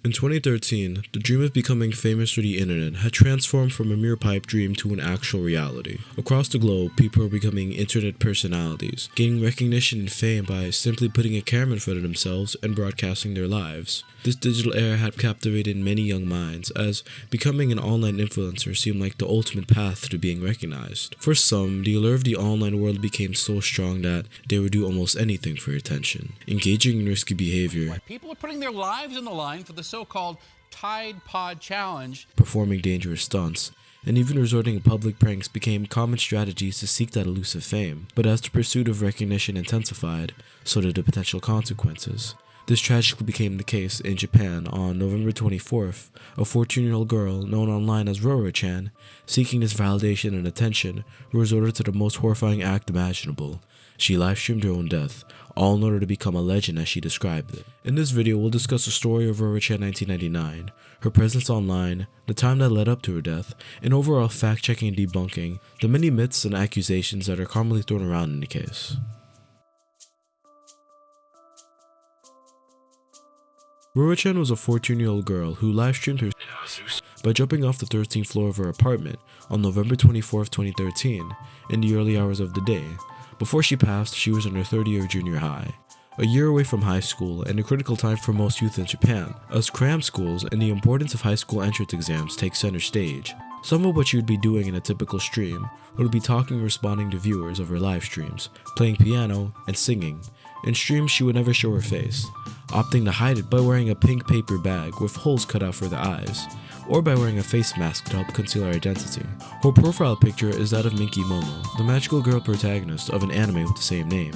In 2013, the dream of becoming famous through the internet had transformed from a mere pipe dream to an actual reality. Across the globe, people are becoming internet personalities, gaining recognition and fame by simply putting a camera in front of themselves and broadcasting their lives. This digital era had captivated many young minds, as becoming an online influencer seemed like the ultimate path to being recognized. For some, the allure of the online world became so strong that they would do almost anything for attention, engaging in risky behavior. People are putting their lives on the line for the so-called Tide Pod Challenge, performing dangerous stunts, and even resorting to public pranks became common strategies to seek that elusive fame. But as the pursuit of recognition intensified, so did the potential consequences. This tragically became the case in Japan on November 24th. A 14-year-old girl, known online as Roro-chan, seeking this validation and attention, resorted to the most horrifying act imaginable. She livestreamed her own death, all in order to become a legend as she described it. In this video, we'll discuss the story of Roro-chan 1999, her presence online, the time that led up to her death, and overall fact-checking and debunking the many myths and accusations that are commonly thrown around in the case. Roro-chan was a 14-year-old girl who livestreamed her by jumping off the 13th floor of her apartment on November 24th, 2013, in the early hours of the day. Before she passed, she was in her third year of junior high, a year away from high school and a critical time for most youth in Japan, as cram schools and the importance of high school entrance exams take center stage. Some of what she would be doing in a typical stream would be talking and responding to viewers of her live streams, playing piano, and singing. In streams, she would never show her face, opting to hide it by wearing a pink paper bag with holes cut out for the eyes, or by wearing a face mask to help conceal her identity. Her profile picture is that of Minky Momo, the magical girl protagonist of an anime with the same name.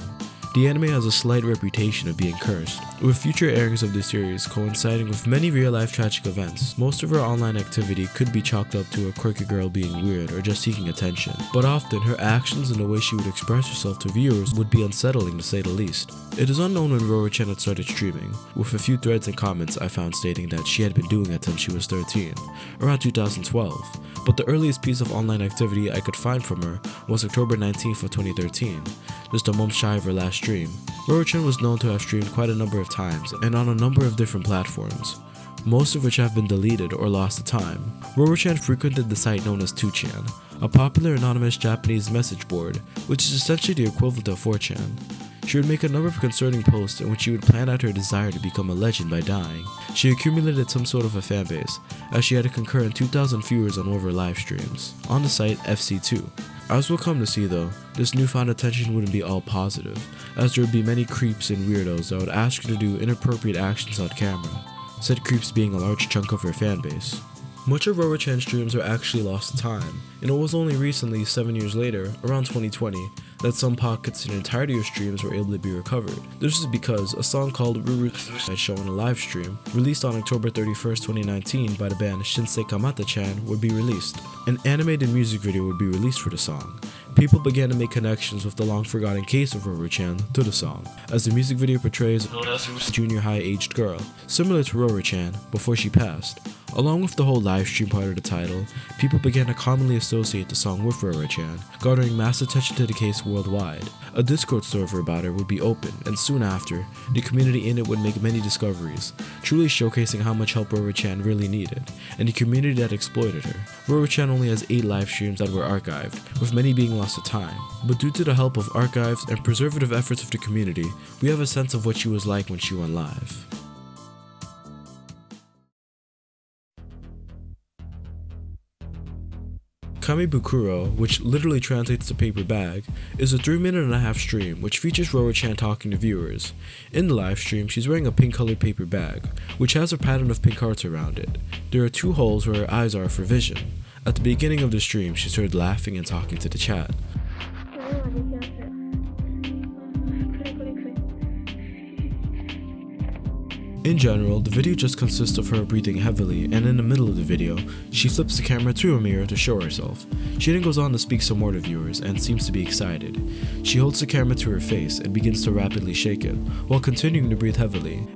The anime has a slight reputation of being cursed, with future airings of the series coinciding with many real-life tragic events. Most of her online activity could be chalked up to a quirky girl being weird or just seeking attention, but often her actions and the way she would express herself to viewers would be unsettling to say the least. It is unknown when Roro-chan had started streaming, with a few threads and comments I found stating that she had been doing it since she was 13, around 2012, but the earliest piece of online activity I could find from her was October 19th of 2013, just a month shy of her last stream. Roro-chan was known to have streamed quite a number of times and on a number of different platforms, most of which have been deleted or lost to time. Roro-chan frequented the site known as 2chan, a popular anonymous Japanese message board, which is essentially the equivalent of 4chan. She would make a number of concerning posts in which she would plan out her desire to become a legend by dying. She accumulated some sort of a fanbase, as she had a concurrent 2,000 viewers on one of her live streams, on the site FC2. As we'll come to see though, this newfound attention wouldn't be all positive, as there would be many creeps and weirdos that would ask her to do inappropriate actions on camera, said creeps being a large chunk of her fanbase. Much of Roro-chan's streams were actually lost to time, and it was only recently, 7 years later, around 2020, that some pockets in the entirety of streams were able to be recovered. This is because a song called Ruru had shown a live stream, released on October 31st, 2019 by the band Shinsei Kamata-chan, would be released. An animated music video would be released for the song. People began to make connections with the long-forgotten case of Roro-chan to the song, as the music video portrays a junior high-aged girl, similar to Roro-chan, before she passed. Along with the whole livestream part of the title, people began to commonly associate the song with Roro-chan, garnering mass attention to the case worldwide. A Discord server about her would be opened, and soon after, the community in it would make many discoveries, truly showcasing how much help Roro-chan really needed, and the community that exploited her. Roro-chan only has 8 live streams that were archived, with many being lost to time, but due to the help of archives and preservative efforts of the community, we have a sense of what she was like when she went live. Kamibukuro, which literally translates to paper bag, is a 3.5-minute stream which features Roro-chan talking to viewers. In the live stream, she's wearing a pink colored paper bag, which has a pattern of pink hearts around it. There are 2 holes where her eyes are for vision. At the beginning of the stream, she started laughing and talking to the chat. In general, the video just consists of her breathing heavily, and in the middle of the video, she flips the camera to a mirror to show herself. She then goes on to speak some more to viewers and seems to be excited. She holds the camera to her face and begins to rapidly shake it, while continuing to breathe heavily.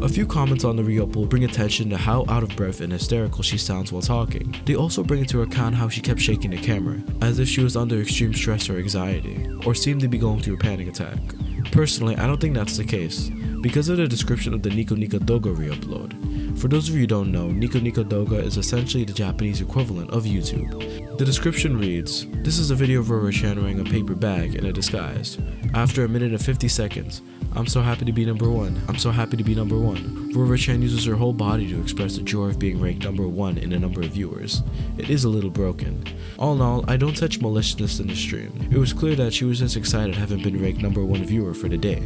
A few comments on the re-upload bring attention to how out of breath and hysterical she sounds while talking. They also bring into account how she kept shaking the camera, as if she was under extreme stress or anxiety, or seemed to be going through a panic attack. Personally, I don't think that's the case, because of the description of the Nico Nico Doga re-upload. For those of you who don't know, Nico Nico Doga is essentially the Japanese equivalent of YouTube. The description reads, "This is a video of Roro-chan wearing a paper bag in a disguise. After a minute and 50 seconds, I'm so happy to be number one. I'm so happy to be number one." Roro-chan uses her whole body to express the joy of being ranked number one in a number of viewers. It is a little broken. All in all, I don't touch maliciousness in the stream. It was clear that she was just excited having been ranked number one viewer for the day.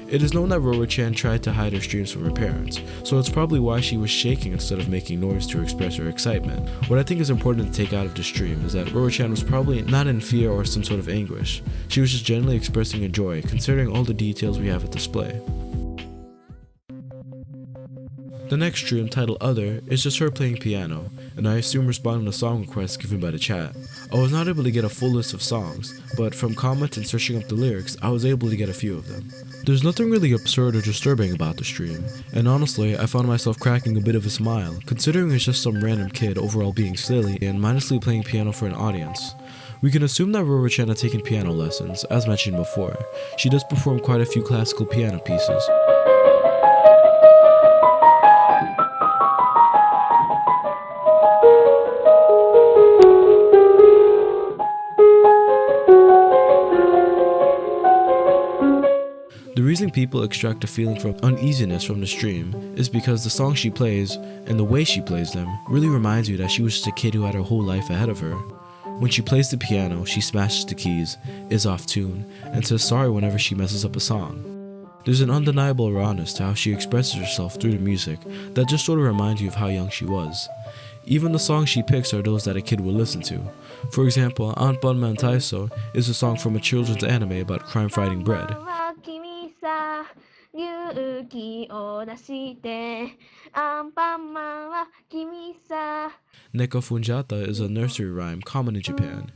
It is known that Roro-chan tried to hide her streams from her parents, so it's probably why she was shaking instead of making noise to express her excitement. What I think is important to take out of the stream is that Roro-chan was probably not in fear or some sort of anguish. She was just generally expressing a joy, considering all the details we have at display. The next stream, titled Other, is just her playing piano, and I assume responding to song requests given by the chat. I was not able to get a full list of songs, but from comments and searching up the lyrics, I was able to get a few of them. There's nothing really absurd or disturbing about the stream, and honestly, I found myself cracking a bit of a smile, considering it's just some random kid overall being silly and mindlessly playing piano for an audience. We can assume that Roro-chan had taken piano lessons, as mentioned before. She does perform quite a few classical piano pieces. The reason people extract a feeling from uneasiness from the stream is because the songs she plays, and the way she plays them, really reminds you that she was just a kid who had her whole life ahead of her. When she plays the piano, she smashes the keys, is off tune, and says sorry whenever she messes up a song. There's an undeniable rawness to how she expresses herself through the music that just sort of reminds you of how young she was. Even the songs she picks are those that a kid will listen to. For example, Anpanman Taiso is a song from a children's anime about crime-fighting bread. Neko Funjata is a nursery rhyme common in Japan.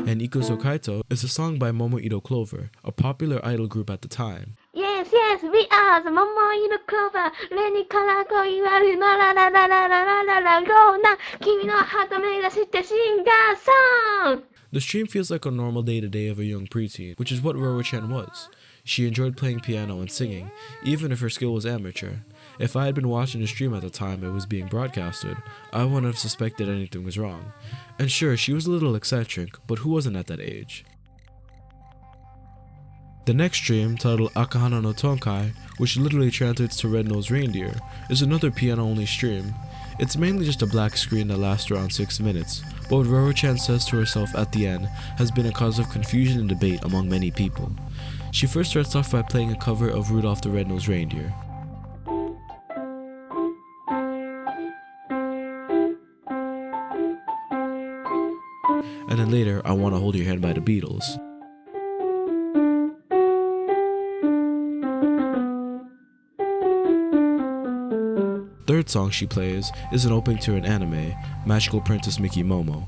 And Ikuzo Kaito is a song by Momoito Clover, a popular idol group at the time. Yes, yes, we are the Momoito Clover. Lenny Karako iwaru na la la la la la la la la go na kimi no hato me ga shite shinga song. The stream feels like a normal day-to-day of a young preteen, which is what Roro-chan was. She enjoyed playing piano and singing, even if her skill was amateur. If I had been watching the stream at the time it was being broadcasted, I wouldn't have suspected anything was wrong. And sure, she was a little eccentric, but who wasn't at that age? The next stream, titled Akahana no Tonkai, which literally translates to Red-Nosed Reindeer, is another piano-only stream. It's mainly just a black screen that lasts around 6 minutes, but what Roro-chan says to herself at the end has been a cause of confusion and debate among many people. She first starts off by playing a cover of Rudolph the Red-Nosed Reindeer. And then later, I Wanna Hold Your Hand by the Beatles. Third song she plays is an opening to an anime, Magical Princess Miki Momo.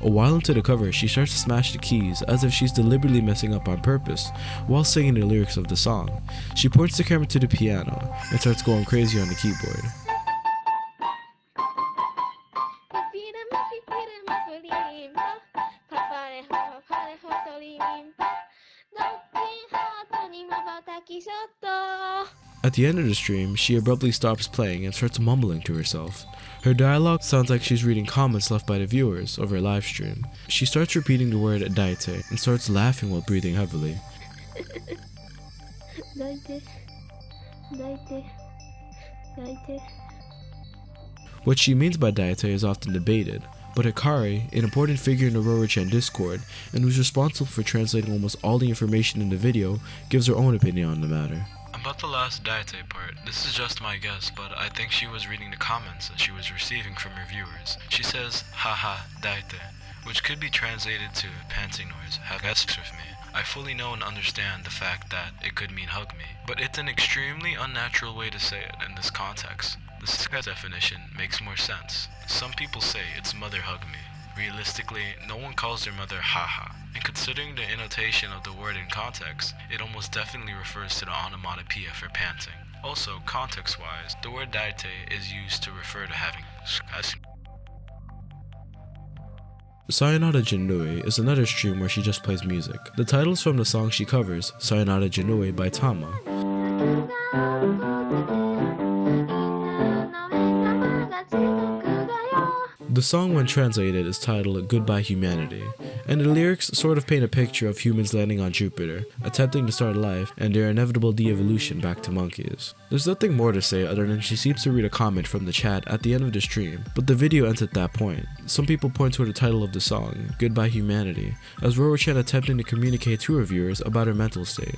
A while into the cover, she starts to smash the keys as if she's deliberately messing up on purpose while singing the lyrics of the song. She points the camera to the piano and starts going crazy on the keyboard. At the end of the stream, she abruptly stops playing and starts mumbling to herself. Her dialogue sounds like she's reading comments left by the viewers of her live stream. She starts repeating the word daite and starts laughing while breathing heavily. What she means by daite is often debated, but Hikari, an important figure in the Roro-chan Discord and who's responsible for translating almost all the information in the video, gives her own opinion on the matter. About the last daite part, this is just my guess, but I think she was reading the comments that she was receiving from her viewers. She says, haha, daite, which could be translated to panting noise, have sex with me. I fully know and understand the fact that it could mean hug me, but it's an extremely unnatural way to say it in this context. The second definition makes more sense. Some people say it's mother hug me. Realistically, no one calls their mother haha, and considering the annotation of the word in context, it almost definitely refers to the onomatopoeia for panting. Also, context-wise, the word daite is used to refer to having Sayonara Jinui is another stream where she just plays music. The title is from the song she covers, Sayonara Jinui by Tama. The song, when translated, is titled Goodbye Humanity, and the lyrics sort of paint a picture of humans landing on Jupiter, attempting to start life, and their inevitable de-evolution back to monkeys. There's nothing more to say other than she seems to read a comment from the chat at the end of the stream, but the video ends at that point. Some people point to the title of the song, Goodbye Humanity, as Roro-chan attempting to communicate to her viewers about her mental state.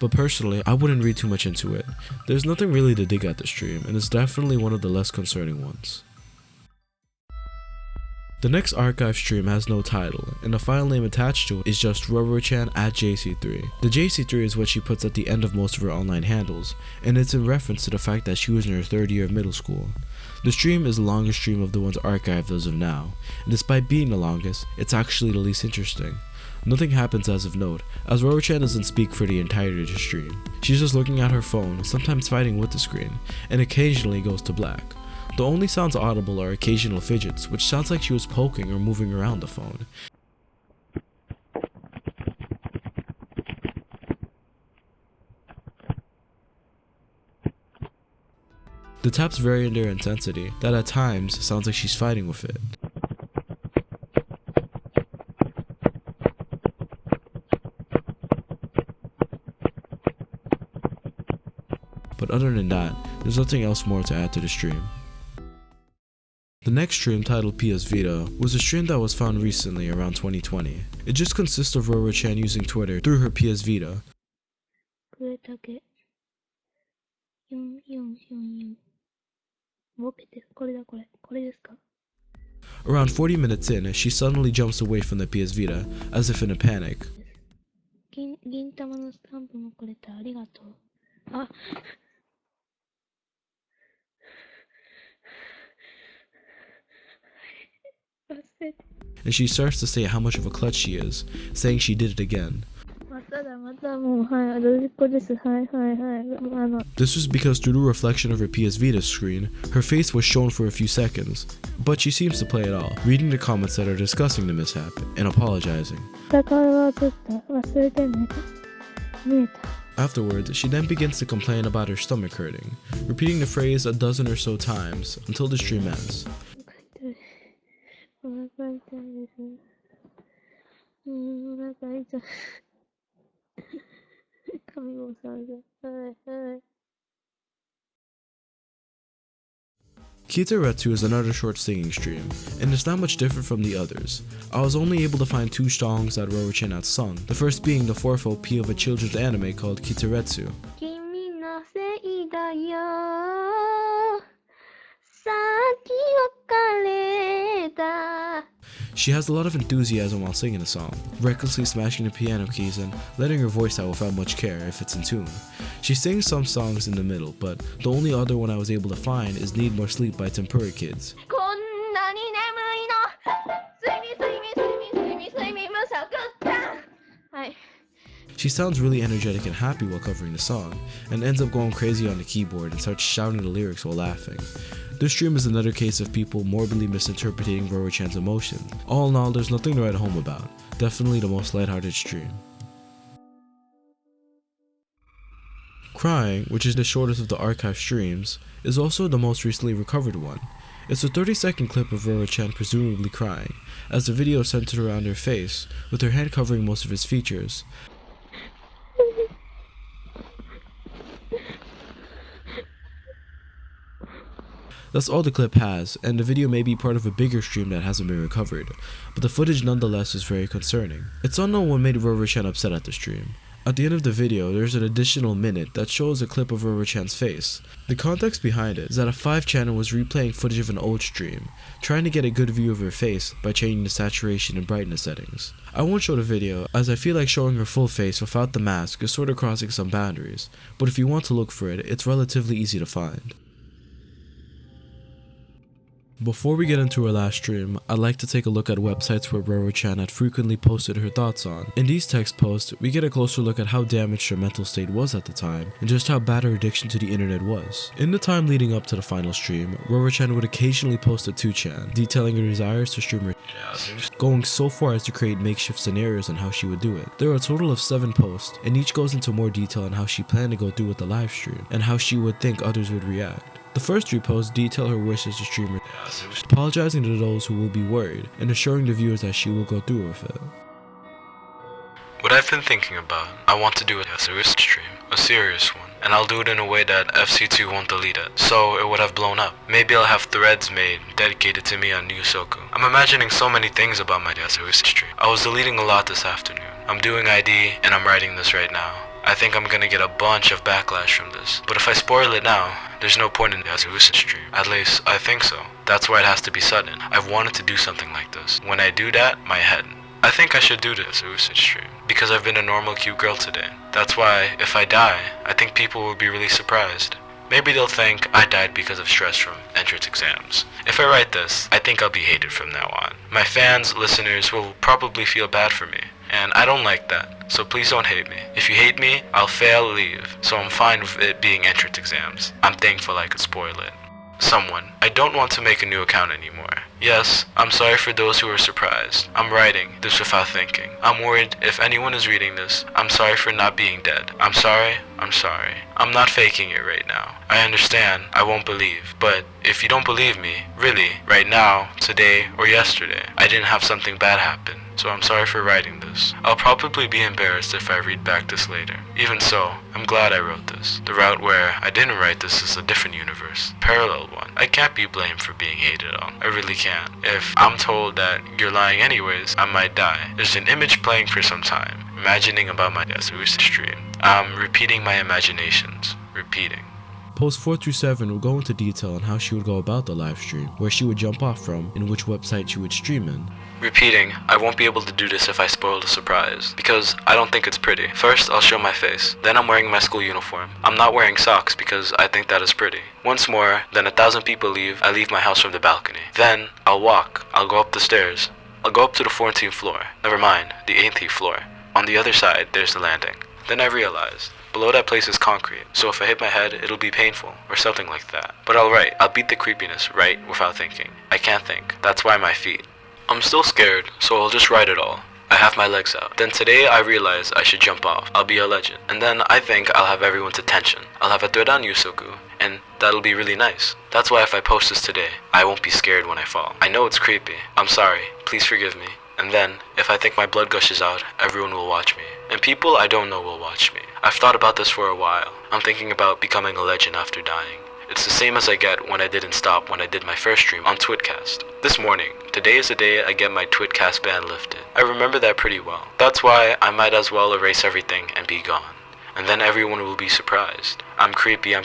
But personally, I wouldn't read too much into it. There's nothing really to dig at the stream, and it's definitely one of the less concerning ones. The next archive stream has no title, and the file name attached to it is just Roro-chan at JC3. The JC3 is what she puts at the end of most of her online handles, and it's in reference to the fact that she was in her 3rd year of middle school. The stream is the longest stream of the ones archived as of now, and despite being the longest, it's actually the least interesting. Nothing happens as of note, as Roro-chan doesn't speak for the entirety of the stream. She's just looking at her phone, sometimes fighting with the screen, and occasionally goes to black. The only sounds audible are occasional fidgets, which sounds like she was poking or moving around the phone. The taps vary in their intensity, that at times sounds like she's fighting with it. But other than that, there's nothing else more to add to the stream. The next stream, titled PS Vita, was a stream that was found recently around 2020. It just consists of Roro-chan using Twitter through her PS Vita. Around 40 minutes in, she suddenly jumps away from the PS Vita, as if in a panic. And she starts to say how much of a klutz she is, saying she did it again. This was because through the reflection of her PS Vita screen, her face was shown for a few seconds, but she seems to play it all, reading the comments that are discussing the mishap, and apologizing. Afterwards, she then begins to complain about her stomach hurting, repeating the phrase a dozen or so times until the stream ends. Kitaretsu is another short singing stream, and it's not much different from the others. I was only able to find 2 songs that Roro-chan had sung, the first being the 4th OP of a children's anime called Kitaretsu. She has a lot of enthusiasm while singing the song, recklessly smashing the piano keys and letting her voice out without much care if it's in tune. She sings some songs in the middle, but the only other one I was able to find is Need More Sleep by Tempura Kids. She sounds really energetic and happy while covering the song, and ends up going crazy on the keyboard and starts shouting the lyrics while laughing. This stream is another case of people morbidly misinterpreting Roro-chan's emotion. All in all, there's nothing to write home about. Definitely the most lighthearted stream. Crying, which is the shortest of the archive streams, is also the most recently recovered one. It's a 30-second clip of Roro-chan presumably crying, as the video is centered around her face, with her hand covering most of its features. That's all the clip has, and the video may be part of a bigger stream that hasn't been recovered, but the footage nonetheless is very concerning. It's unknown what made Roro-chan upset at the stream. At the end of the video, there's an additional minute that shows a clip of Roro-chan's face. The context behind it is that a 5 channel was replaying footage of an old stream, trying to get a good view of her face by changing the saturation and brightness settings. I won't show the video, as I feel like showing her full face without the mask is sort of crossing some boundaries, but if you want to look for it, it's relatively easy to find. Before we get into her last stream, I'd like to take a look at websites where Roro-chan had frequently posted her thoughts on. In these text posts, we get a closer look at how damaged her mental state was at the time, and just how bad her addiction to the internet was. In the time leading up to the final stream, Roro-chan would occasionally post a 2chan, detailing her desires to stream her going so far as to create makeshift scenarios on how she would do it. There are a total of 7 posts, and each goes into more detail on how she planned to go through with the live stream, and how she would think others would react. The first 3 posts detail her wishes to stream her, apologizing to those who will be worried, and assuring the viewers that she will go through with it. What I've been thinking about, I want to do a stream, a serious one, and I'll do it in a way that FC2 won't delete it, so it would have blown up. Maybe I'll have threads made dedicated to me on Yusoku. I'm imagining so many things about my stream. I was deleting a lot this afternoon. I'm doing ID, and I'm writing this right now. I think I'm gonna get a bunch of backlash from this, but if I spoil it now, there's no point in the stream. At least, I think so. That's why it has to be sudden. I've wanted to do something like this. When I do that, my head. I think I should do this stream, because I've been a normal cute girl today. That's why, if I die, I think people will be really surprised. Maybe they'll think I died because of stress from entrance exams. If I write this, I think I'll be hated from now on. My fans, listeners will probably feel bad for me, and I don't like that, so please don't hate me. If you hate me, I'll fail leave, so I'm fine with it being entrance exams. I'm thankful I could spoil it. Someone. I don't want to make a new account anymore. Yes, I'm sorry for those who are surprised. I'm writing this without thinking. I'm worried if anyone is reading this. I'm sorry for not being dead. I'm sorry. I'm not faking it right now. I understand, I won't believe, but if you don't believe me, really, right now, today, or yesterday, I didn't have something bad happen, so I'm sorry for writing this. I'll probably be embarrassed if I read back this later. Even so, I'm glad I wrote this. The route where I didn't write this is a different universe, parallel one. I can't be blamed for being hated on. I really can't. If I'm told that you're lying anyways, I might die. There's an image playing for some time, imagining about my stream. I'm repeating my imaginations. Repeating. Posts 4 through 7 will go into detail on how she would go about the live stream, where she would jump off from, and which website she would stream in. Repeating, I won't be able to do this if I spoil the surprise, because I don't think it's pretty. First, I'll show my face, then I'm wearing my school uniform. I'm not wearing socks because I think that is pretty. Once more, then 1,000 people leave, I leave my house from the balcony. Then, I'll walk, I'll go up the stairs. I'll go up to the 14th floor, never mind, the 18th floor. On the other side, there's the landing. Then I realized, below that place is concrete, so if I hit my head, it'll be painful, or something like that. But I'll beat the creepiness, right, without thinking. I can't think, that's why my feet. I'm still scared, so I'll just write it all. I have my legs out. Then today I realize I should jump off. I'll be a legend. And then I think I'll have everyone's attention. I'll have a thread on Yusoku, and that'll be really nice. That's why if I post this today, I won't be scared when I fall. I know it's creepy. I'm sorry. Please forgive me. And then, if I think my blood gushes out, everyone will watch me. And people I don't know will watch me. I've thought about this for a while. I'm thinking about becoming a legend after dying. It's the same as I get when I didn't stop when I did my first stream on Twitcast. This morning, today is the day I get my Twitcast ban lifted. I remember that pretty well. That's why I might as well erase everything and be gone. And then everyone will be surprised. I'm creepy. I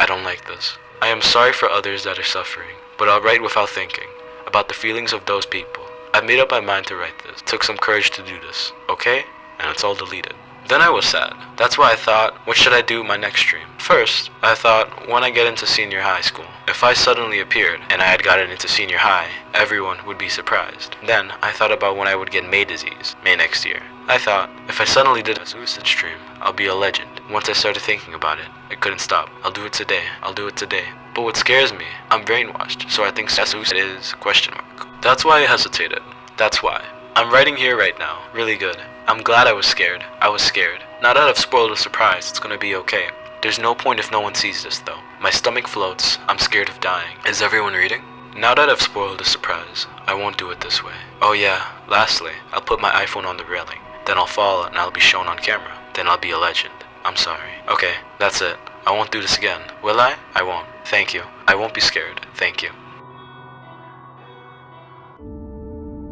don't like this. I am sorry for others that are suffering, but I'll write without thinking, about the feelings of those people. I've made up my mind to write this. It took some courage to do this, okay? And it's all deleted. Then I was sad. That's why I thought, what should I do my next stream? First, I thought, when I get into senior high school, if I suddenly appeared and I had gotten into senior high, everyone would be surprised. Then, I thought about when I would get May disease, May next year. I thought, if I suddenly did a suicide stream, I'll be a legend. Once I started thinking about it, I couldn't stop. I'll do it today. But what scares me, I'm brainwashed, so I think suicide is question mark. That's why I hesitated. That's why. I'm writing here right now, really good. I'm glad I was scared. Now that I've spoiled the surprise, it's gonna be okay. There's no point if no one sees this though. My stomach floats, I'm scared of dying. Is everyone reading? Now that I've spoiled the surprise, I won't do it this way. Oh yeah, lastly, I'll put my iPhone on the railing. Then I'll fall and I'll be shown on camera. Then I'll be a legend. I'm sorry. Okay, that's it. I won't do this again. Will I? I won't. Thank you. I won't be scared. Thank you.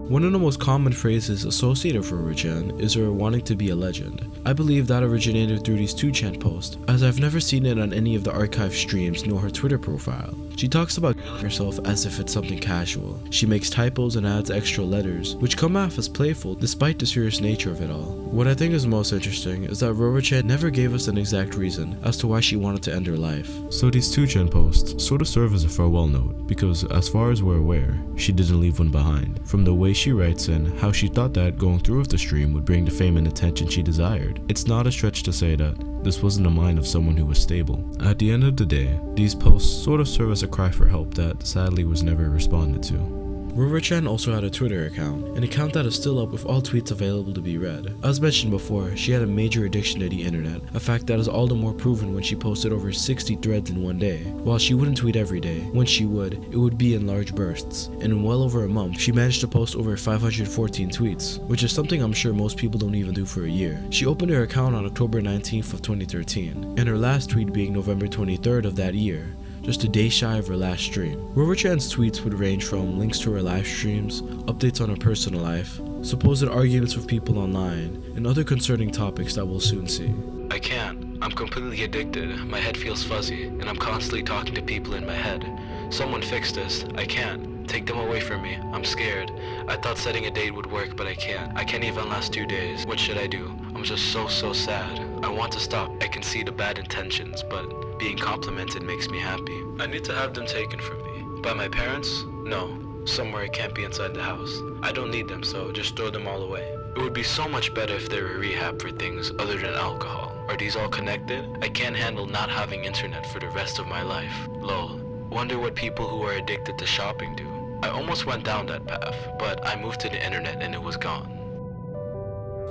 One of the most common phrases associated with Roro-chan is her wanting to be a legend. I believe that originated through these 2chan posts, as I've never seen it on any of the archive streams nor her Twitter profile. She talks about herself as if it's something casual. She makes typos and adds extra letters, which come off as playful despite the serious nature of it all. What I think is most interesting is that Roro-chan never gave us an exact reason as to why she wanted to end her life. So these 2chan posts sort of serve as a farewell note, because as far as we're aware, she didn't leave one behind. From the way she writes in how she thought that going through with the stream would bring the fame and attention she desired, it's not a stretch to say that this wasn't the mind of someone who was stable. At the end of the day, these posts sort of serve as a cry for help that sadly was never responded to. Roro-chan also had a Twitter account, an account that is still up with all tweets available to be read. As mentioned before, she had a major addiction to the internet, a fact that is all the more proven when she posted over 60 threads in one day. While she wouldn't tweet every day, when she would, it would be in large bursts, and in well over a month, she managed to post over 514 tweets, which is something I'm sure most people don't even do for a year. She opened her account on October 19th of 2013, and her last tweet being November 23rd of that year, just a day shy of her last stream. Roro-chan's tweets would range from links to her live streams, updates on her personal life, supposed arguments with people online, and other concerning topics that we'll soon see. I can't. I'm completely addicted. My head feels fuzzy, and I'm constantly talking to people in my head. Someone fix this. I can't. Take them away from me. I'm scared. I thought setting a date would work, but I can't. I can't even last 2 days. What should I do? I'm just so sad. I want to stop. I can see the bad intentions, but being complimented makes me happy. I need to have them taken from me. By my parents? No. Somewhere it can't be inside the house. I don't need them, so just throw them all away. It would be so much better if they were rehab for things other than alcohol. Are these all connected? I can't handle not having internet for the rest of my life. Lol. Wonder what people who are addicted to shopping do. I almost went down that path, but I moved to the internet and it was gone.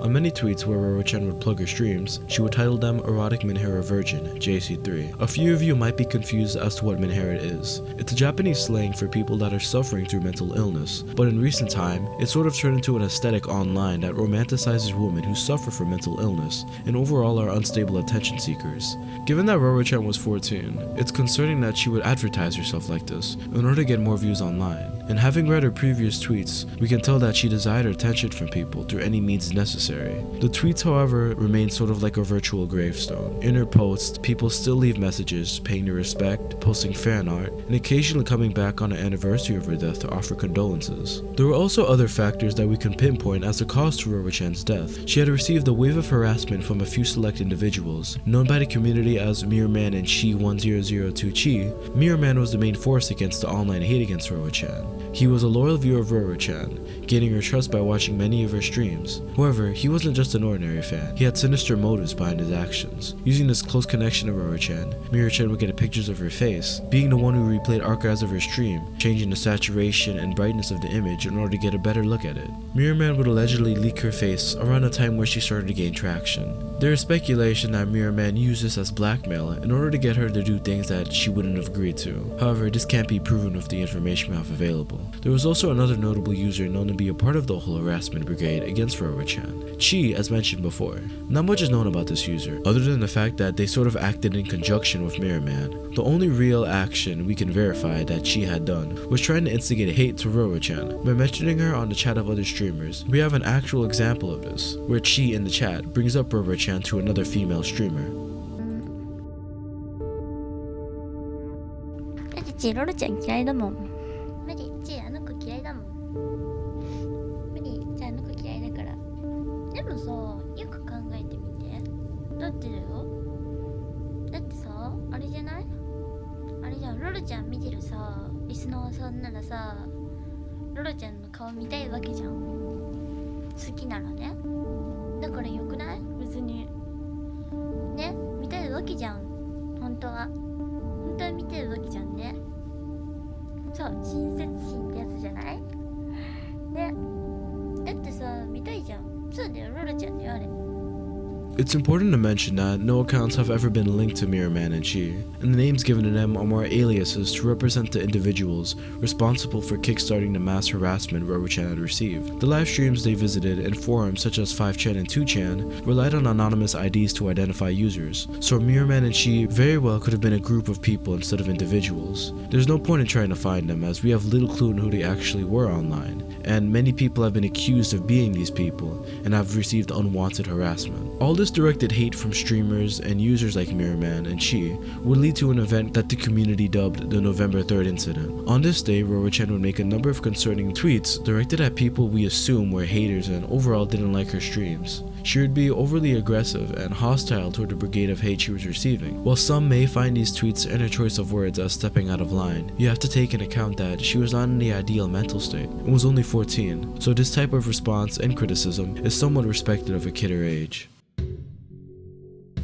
On many tweets where Roro-chan would plug her streams, she would title them Erotic Minhara Virgin, JC3. A few of you might be confused as to what Minhara is. It's a Japanese slang for people that are suffering through mental illness, but in recent time, it sort of turned into an aesthetic online that romanticizes women who suffer from mental illness, and overall are unstable attention seekers. Given that Roro-chan was 14, it's concerning that she would advertise herself like this in order to get more views online. And having read her previous tweets, we can tell that she desired attention from people through any means necessary. The tweets, however, remain sort of like a virtual gravestone. In her posts, people still leave messages, paying their respect, posting fan art, and occasionally coming back on the anniversary of her death to offer condolences. There were also other factors that we can pinpoint as the cause to Roro-chan's death. She had received a wave of harassment from a few select individuals, known by the community as Mirror Man and Chi1002Chi. Mirror Man was the main force against the online hate against Roro-chan. He was a loyal viewer of Roro-chan, gaining her trust by watching many of her streams. However, he wasn't just an ordinary fan. He had sinister motives behind his actions. Using this close connection to Roro-chan, Mirror-chan would get pictures of her face, being the one who replayed archives of her stream, changing the saturation and brightness of the image in order to get a better look at it. Mirror Man would allegedly leak her face around the time where she started to gain traction. There is speculation that Mirror Man used this as blackmail in order to get her to do things that she wouldn't have agreed to. However, this can't be proven with the information we have available. There was also another notable user known to be a part of the whole harassment brigade against Roro-chan, Chi, as mentioned before. Not much is known about this user, other than the fact that they sort of acted in conjunction with Mirror Man. The only real action we can verify that Chi had done was trying to instigate hate to Roro-chan by mentioning her on the chat of other streamers. We have an actual example of this, where Chi in the chat brings up Roro-chan to another female streamer. ロロちゃん嫌いだもん。無理、あの子嫌いだもん。無理、あの子嫌いだから。でもさ、よく考えてみて。だってだよ。だってさ、あれじゃない？あれじゃん、ロロちゃん見てるさ、リスナーさんならさ、ロロちゃんの顔見たいわけじゃん。好きならね。だからよくない？別に。ね、見たいわけじゃん。本当は。本当は見てるわけじゃんね。そう、親切心ってやつじゃない？ね。だってさ、見たいじゃん。そうだよ、ロロちゃんだよ、あれ。It's important to mention that no accounts have ever been linked to Mirror Man and She, and the names given to them are more aliases to represent the individuals responsible for kickstarting the mass harassment Roro-chan had received. The live streams they visited and forums such as 5chan and 2chan relied on anonymous IDs to identify users, so Mirror Man and She very well could have been a group of people instead of individuals. There's no point in trying to find them, as we have little clue on who they actually were online, and many people have been accused of being these people and have received unwanted harassment. All this directed hate from streamers and users like Mirror Man and She would lead to an event that the community dubbed the November 3rd incident. On this day, Roro-chan would make a number of concerning tweets directed at people we assume were haters and overall didn't like her streams. She would be overly aggressive and hostile toward the brigade of hate she was receiving. While some may find these tweets and her choice of words as stepping out of line, you have to take into account that she was not in the ideal mental state and was only 14, so this type of response and criticism is somewhat respected of a kid her age.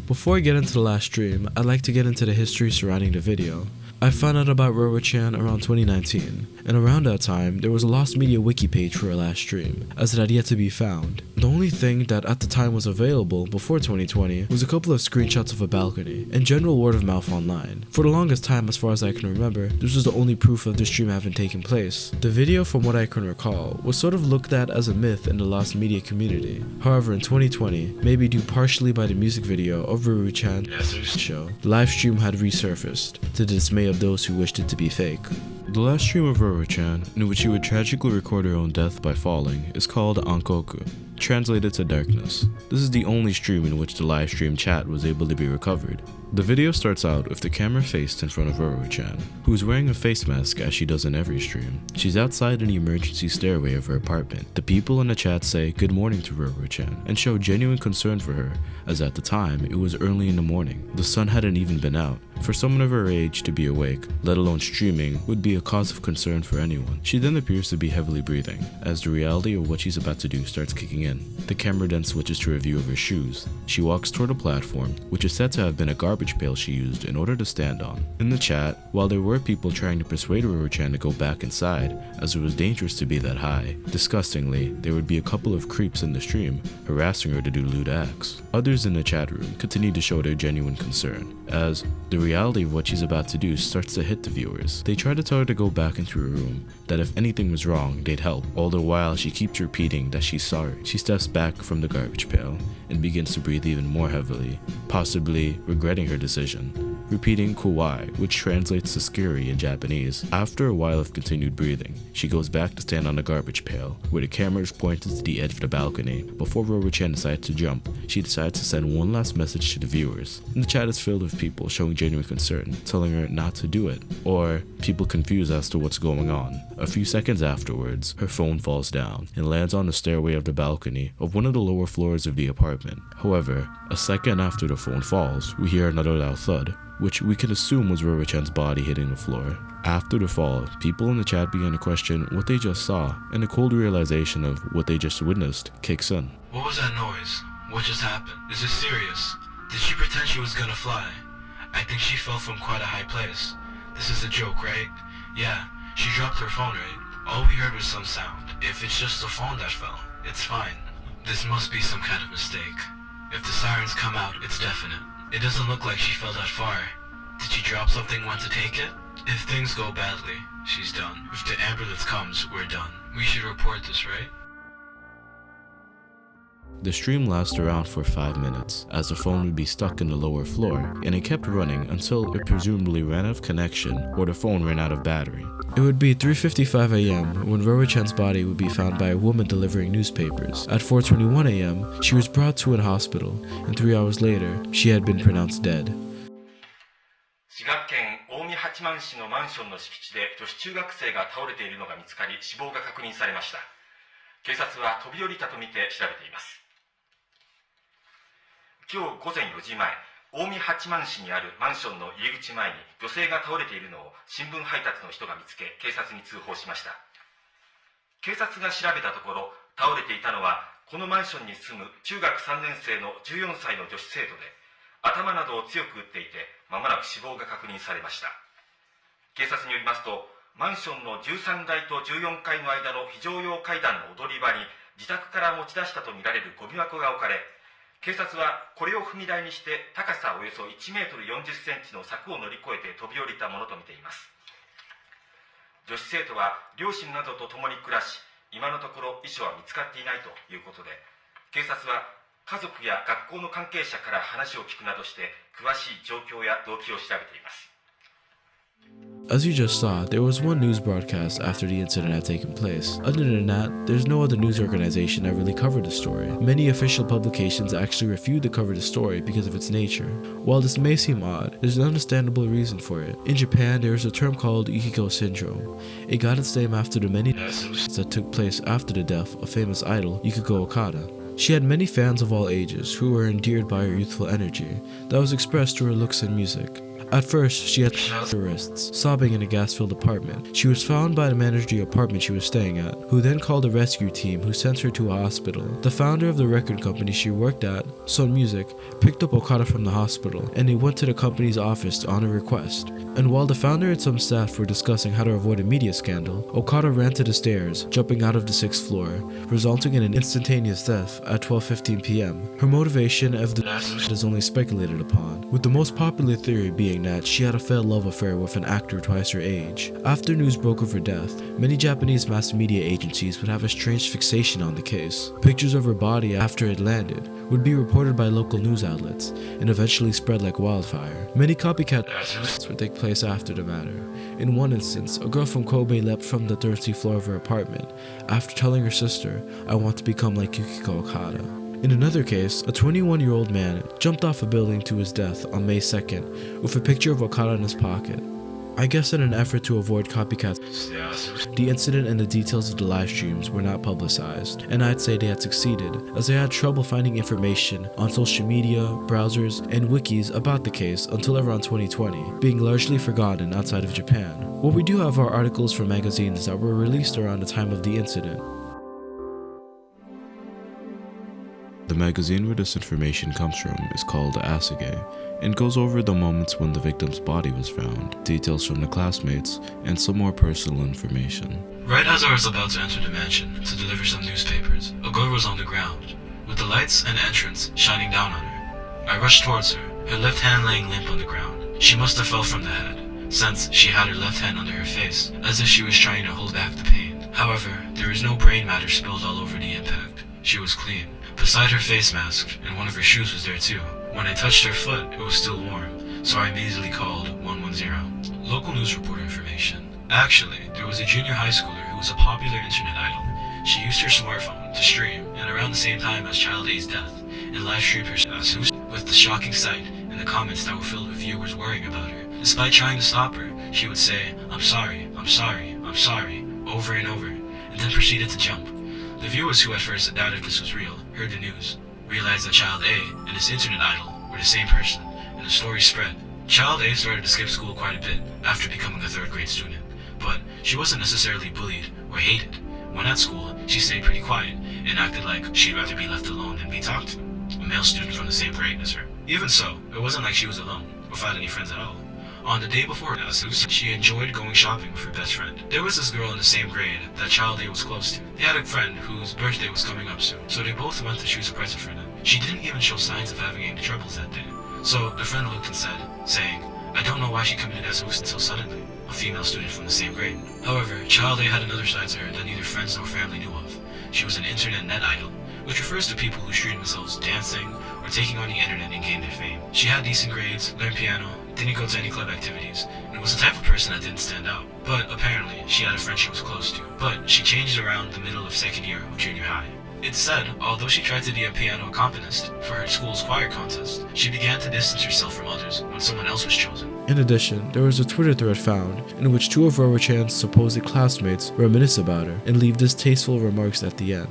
Before I get into the last stream, I'd like to get into the history surrounding the video. I found out about Roro-chan around 2019, and around that time, there was a lost media wiki page for her last stream, as it had yet to be found. The only thing that at the time was available before 2020 was a couple of screenshots of a balcony, and general word of mouth online. For the longest time, as far as I can remember, this was the only proof of the stream having taken place. The video, from what I can recall, was sort of looked at as a myth in the lost media community. However, in 2020, maybe due partially by the music video of Roro-chan's show, the live stream had resurfaced, to the dismay of those who wished it to be fake. The last stream of Roro-chan, in which she would tragically record her own death by falling, is called Ankoku, translated to darkness. This is the only stream in which the live stream chat was able to be recovered. The video starts out with the camera faced in front of Roro-chan, who is wearing a face mask as she does in every stream. She's outside in the emergency stairway of her apartment. The people in the chat say good morning to Roro-chan and show genuine concern for her, as at the time it was early in the morning. The sun hadn't even been out. For someone of her age to be awake, let alone streaming, would be a cause of concern for anyone. She then appears to be heavily breathing, as the reality of what she's about to do starts kicking in. The camera then switches to a view of her shoes. She walks toward a platform, which is said to have been a garbage pail she used in order to stand on. In the chat, while there were people trying to persuade Roro-chan to go back inside, as it was dangerous to be that high, disgustingly, there would be a couple of creeps in the stream harassing her to do lewd acts. Others in the chat room continue to show their genuine concern, as the reality of what she's about to do starts to hit the viewers. They try to tell her to go back into her room, that if anything was wrong, they'd help. All the while, she keeps repeating that she's sorry. She steps back from the garbage pail and begins to breathe even more heavily, possibly regretting her decision, repeating kawaii, which translates to scary in Japanese. After a while of continued breathing, she goes back to stand on the garbage pail, where the camera is pointed to the edge of the balcony. Before Roro-chan decides to jump, she decides to send one last message to the viewers. And the chat is filled with people showing genuine concern, telling her not to do it, or people confused as to what's going on. A few seconds afterwards, her phone falls down and lands on the stairway of the balcony of one of the lower floors of the apartment. However, a second after the phone falls, we hear another loud thud, which we can assume was Roro-chan's body hitting the floor. After the fall, people in the chat began to question what they just saw, and the cold realization of what they just witnessed kicks in. What was that noise? What just happened? Is this serious? Did she pretend she was gonna fly? I think she fell from quite a high place. This is a joke, right? Yeah, she dropped her phone, right? All we heard was some sound. If it's just the phone that fell, it's fine. This must be some kind of mistake. If the sirens come out, it's definite. It doesn't look like she fell that far. Did she drop something when to take it? If things go badly, she's done. If the ambulance comes, we're done. We should report this, right? The stream lasted around for 5 minutes, as the phone would be stuck in the lower floor, and it kept running until it presumably ran out of connection or the phone ran out of battery. It would be 3:55 a.m. when Roro-chan's body would be found by a woman delivering newspapers. At 4:21 a.m., she was brought to a hospital, and 3 hours later, she had been pronounced dead. 滋賀県近江八幡市のマンションの敷地で女子中学生が倒れているのが見つかり死亡が確認されました。警察は飛び降りたとみて調べています。今日午前4時前、近江八幡市にあるマンションの入り口前に女性が倒れているのを新聞配達の人が見つけ、警察に通報しました。警察が調べたところ、倒れていたのはこのマンションに住む中学3年生の14歳の女子生徒で、頭などを強く打っていて、まもなく死亡が確認されました。警察によりますと、マンションの13階と14階の間の非常用階段の踊り場に自宅から持ち出したとみられるゴミ箱が置かれ、警察はこれを踏み台にして高さおよそ1メートル40センチの柵を乗り越えて飛び降りたものとみています。女子生徒は両親などと共に暮らし、今のところ遺書は見つかっていないということで、警察は家族や学校の関係者から話を聞くなどして詳しい状況や動機を調べています。As you just saw, there was one news broadcast after the incident had taken place. Other than that, there's no other news organization that really covered the story. Many official publications actually refused to cover the story because of its nature. While this may seem odd, there's an understandable reason for it. In Japan, there is a term called Ikiko syndrome. It got its name after the many deaths that took place after the death of famous idol Yukiko Okada. She had many fans of all ages who were endeared by her youthful energy that was expressed through her looks and music. At first, she had her wrists, sobbing in a gas-filled apartment. She was found by the manager of the apartment she was staying at, who then called a rescue team who sent her to a hospital. The founder of the record company she worked at, Sun Music, picked up Okada from the hospital, and they went to the company's office to honor her request. And while the founder and some staff were discussing how to avoid a media scandal, Okada ran to the stairs, jumping out of the 6th floor, resulting in an instantaneous death at 12:15 p.m. Her motivation of the death is only speculated upon, with the most popular theory being that she had a failed love affair with an actor twice her age. After news broke of her death, many Japanese mass media agencies would have a strange fixation on the case. Pictures of her body after it landed would be reported by local news outlets and eventually spread like wildfire. Many copycat deaths would take place after the matter. In one instance, a girl from Kobe leapt from the 13th floor of her apartment after telling her sister, "I want to become like Yukiko Okada." In another case, a 21-year-old man jumped off a building to his death on May 2nd with a picture of Okada in his pocket. I guess in an effort to avoid copycats, the incident and the details of the live streams were not publicized, and I'd say they had succeeded, as they had trouble finding information on social media, browsers, and wikis about the case until around 2020, being largely forgotten outside of Japan. What we do have are articles from magazines that were released around the time of the incident. The magazine where this information comes from is called Asage, and goes over the moments when the victim's body was found, details from the classmates, and some more personal information. Right as I was about to enter the mansion to deliver some newspapers, a girl was on the ground, with the lights and entrance shining down on her. I rushed towards her, her left hand laying limp on the ground. She must have fell from the head, since she had her left hand under her face, as if she was trying to hold back the pain. However, there was no brain matter spilled all over the impact. She was clean. Beside her face mask, and one of her shoes was there too. When I touched her foot, it was still warm, so I immediately called 110. Local news reporter information. Actually, there was a junior high schooler who was a popular internet idol. She used her smartphone to stream, and around the same time as Child A's death, and live streamed her with the shocking sight and the comments that were filled with viewers worrying about her. Despite trying to stop her, she would say, "I'm sorry, I'm sorry, I'm sorry," over and over, and then proceeded to jump. The viewers who at first doubted this was real heard the news, realized that Child A and his internet idol were the same person, and the story spread. Child A started to skip school quite a bit after becoming a 3rd grade student, but she wasn't necessarily bullied or hated. When at school, she stayed pretty quiet and acted like she'd rather be left alone than be talked to, a male student from the same grade as her. Even so, it wasn't like she was alone, without any friends at all. On the day before her classes, she enjoyed going shopping with her best friend. There was this girl in the same grade that Child A was close to. They had a friend whose birthday was coming up soon, so they both went to choose a present for them. She didn't even show signs of having any troubles that day. So the friend looked and said, saying, "I don't know why she committed as host until suddenly," a female student from the same grade. However, Child A had another side to her that neither friends nor family knew of. She was an internet net idol, which refers to people who stream themselves dancing or taking on the internet and gain their fame. She had decent grades, learned piano, didn't go to any club activities, and was the type of person that didn't stand out. But apparently, she had a friend she was close to. But she changed around the middle of 2nd year of junior high. It's said, although she tried to be a piano accompanist for her school's choir contest, she began to distance herself from others when someone else was chosen. In addition, there was a Twitter thread found in which 2 of Roro-chan's supposed classmates reminisce about her and leave distasteful remarks at the end.